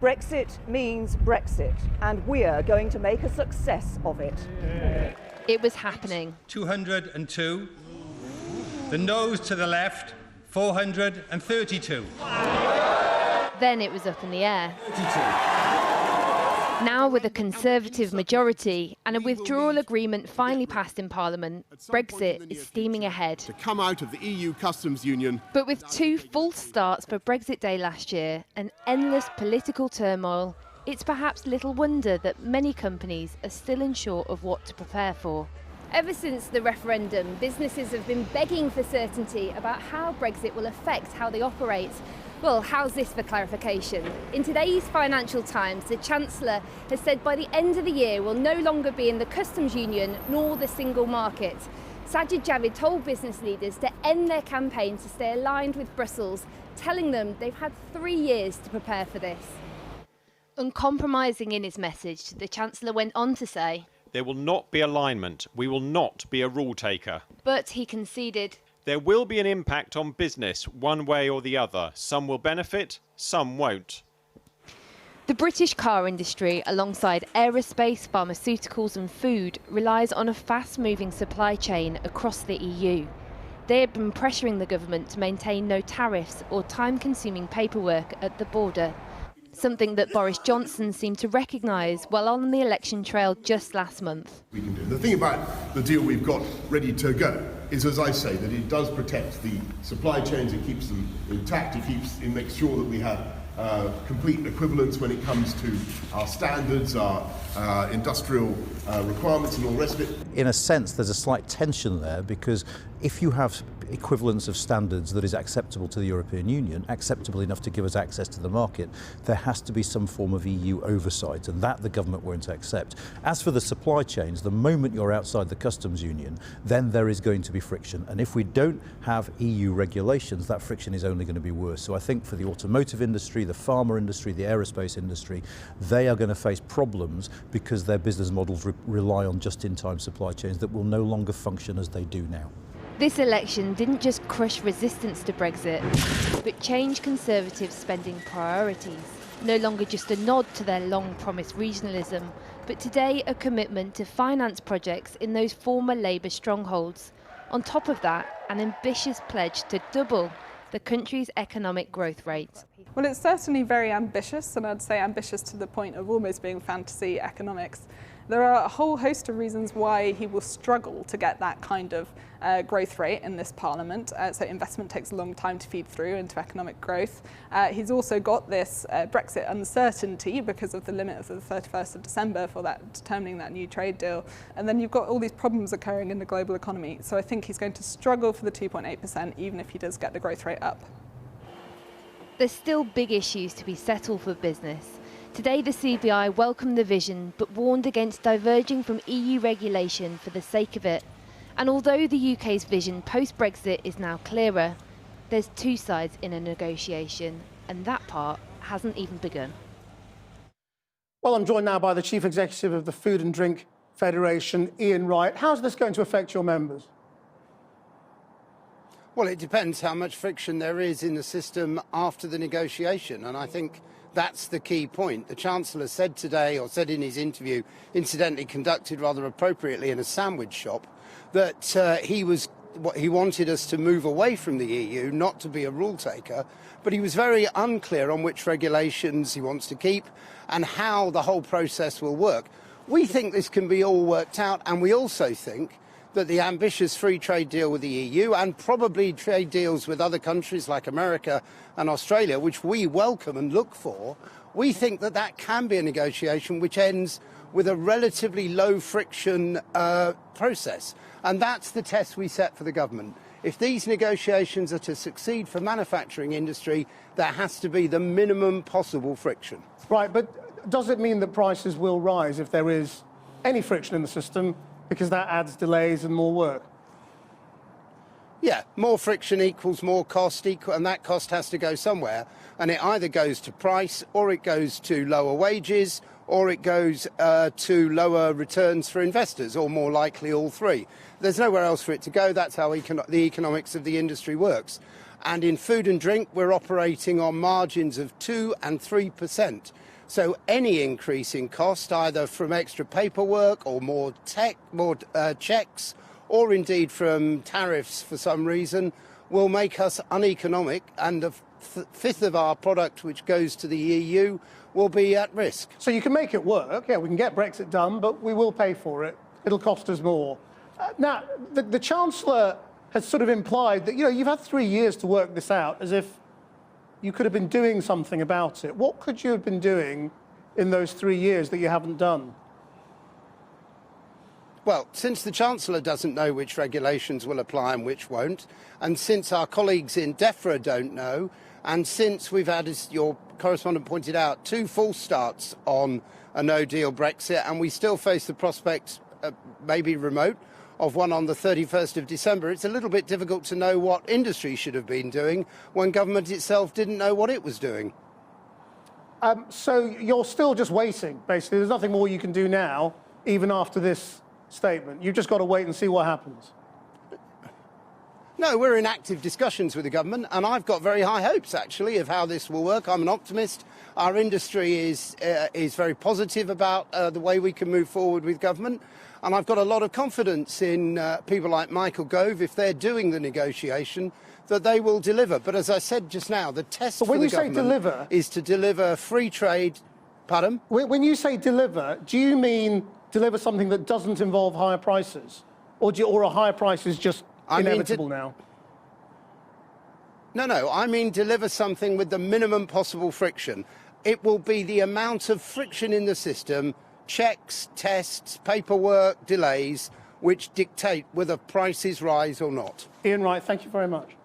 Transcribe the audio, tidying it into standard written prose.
Brexit means Brexit, and we're going to make a success of it. It was happening. 202. The noes to the left, 432. Then it was up in the air. Now, with a Conservative majority and a withdrawal agreement finally passed in Parliament, Brexit is steaming ahead. To come out of the EU customs union. But with 2 false starts for Brexit Day last year and endless political turmoil, it's perhaps little wonder that many companies are still unsure of what to prepare for. Ever since the referendum, businesses have been begging for certainty about how Brexit will affect how they operate. Well, how's this for clarification? In today's Financial Times, the Chancellor has said by the end of the year we'll no longer be in the customs union nor the single market. Sajid Javid told business leaders to end their campaign to stay aligned with Brussels, telling them they've had 3 years to prepare for this. Uncompromising in his message, the Chancellor went on to say, "There will not be alignment. We will not be a rule taker." But he conceded, "There will be an impact on business one way or the other. Some will benefit, some won't." The British car industry, alongside aerospace, pharmaceuticals and food, relies on a fast-moving supply chain across the EU. They have been pressuring the government to maintain no tariffs or time-consuming paperwork at the border, something that Boris Johnson seemed to recognise while on the election trail just last month. We can do. The thing about the deal we've got ready to go is, as I say, that it does protect the supply chains, it keeps them intact, it makes sure that we have complete equivalence when it comes to our standards, our industrial requirements and all the rest of it. In a sense, there's a slight tension there, because if you have equivalence of standards that is acceptable to the European Union, acceptable enough to give us access to the market, there has to be some form of EU oversight, and that the government won't accept. As for the supply chains, the moment you're outside the customs union, then there is going to be friction, and if we don't have EU regulations, that friction is only going to be worse. So I think for the automotive industry, the pharma industry, the aerospace industry, they are going to face problems because their business models rely on just-in-time supply chains that will no longer function as they do now. This election didn't just crush resistance to Brexit, but change Conservatives' spending priorities. No longer just a nod to their long-promised regionalism, but today a commitment to finance projects in those former Labour strongholds. On top of that, an ambitious pledge to double the country's economic growth rate. Well, it's certainly very ambitious, and I'd say ambitious to the point of almost being fantasy economics. There are a whole host of reasons why he will struggle to get that kind of growth rate in this Parliament. So investment takes a long time to feed through into economic growth. He's also got this Brexit uncertainty because of the limit of the 31st of December for determining that new trade deal. And then you've got all these problems occurring in the global economy. So I think he's going to struggle for the 2.8%, even if he does get the growth rate up. There's still big issues to be settled for business. Today the CBI welcomed the vision but warned against diverging from EU regulation for the sake of it. And although the UK's vision post-Brexit is now clearer, there's 2 sides in a negotiation, and that part hasn't even begun. Well, I'm joined now by the Chief Executive of the Food and Drink Federation, Ian Wright. How's this going to affect your members? Well, it depends how much friction there is in the system after the negotiation, and I think that's the key point. The Chancellor said today, or said in his interview, incidentally conducted rather appropriately in a sandwich shop, that he wanted us to move away from the EU, not to be a rule taker, but he was very unclear on which regulations he wants to keep and how the whole process will work. We think this can be all worked out, and we also think that the ambitious free trade deal with the EU, and probably trade deals with other countries like America and Australia, which we welcome and look for, we think that that can be a negotiation which ends with a relatively low friction process. And that's the test we set for the government. If these negotiations are to succeed for manufacturing industry, there has to be the minimum possible friction. Right, but does it mean that prices will rise if there is any friction in the system, because that adds delays and more work? Yeah, more friction equals more cost, and that cost has to go somewhere. And it either goes to price, or it goes to lower wages, or it goes to lower returns for investors, or more likely all 3. There's nowhere else for it to go. That's how the economics of the industry works. And in food and drink, we're operating on margins of 2 and 3%. So any increase in cost, either from extra paperwork or more checks, or indeed from tariffs for some reason, will make us uneconomic, and a fifth of our product which goes to the EU will be at risk. So you can make it work. Yeah, we can get Brexit done, but we will pay for it. It'll cost us more. Now, the Chancellor has sort of implied that, you've had 3 years to work this out, as if you could have been doing something about it. What could you have been doing in those 3 years that you haven't done? Well, since the Chancellor doesn't know which regulations will apply and which won't, and since our colleagues in DEFRA don't know, and since we've had, as your correspondent pointed out, 2 false starts on a no-deal Brexit, and we still face the prospect, maybe remote, of one on the 31st of December, it's a little bit difficult to know what industry should have been doing when government itself didn't know what it was doing. So you're still just waiting, basically. There's nothing more you can do now, even after this statement. You've just got to wait and see what happens. No, we're in active discussions with the government, and I've got very high hopes, actually, of how this will work. I'm an optimist. Our industry is very positive about the way we can move forward with government, and I've got a lot of confidence in people like Michael Gove, if they're doing the negotiation, that they will deliver. But as I said just now, the test for the government is to deliver free trade. Pardon? When you say deliver, do you mean deliver something that doesn't involve higher prices? Or a higher price is just inevitable now? No, I mean deliver something with the minimum possible friction. It will be the amount of friction in the system, checks, tests, paperwork, delays, which dictate whether prices rise or not. Ian Wright, thank you very much.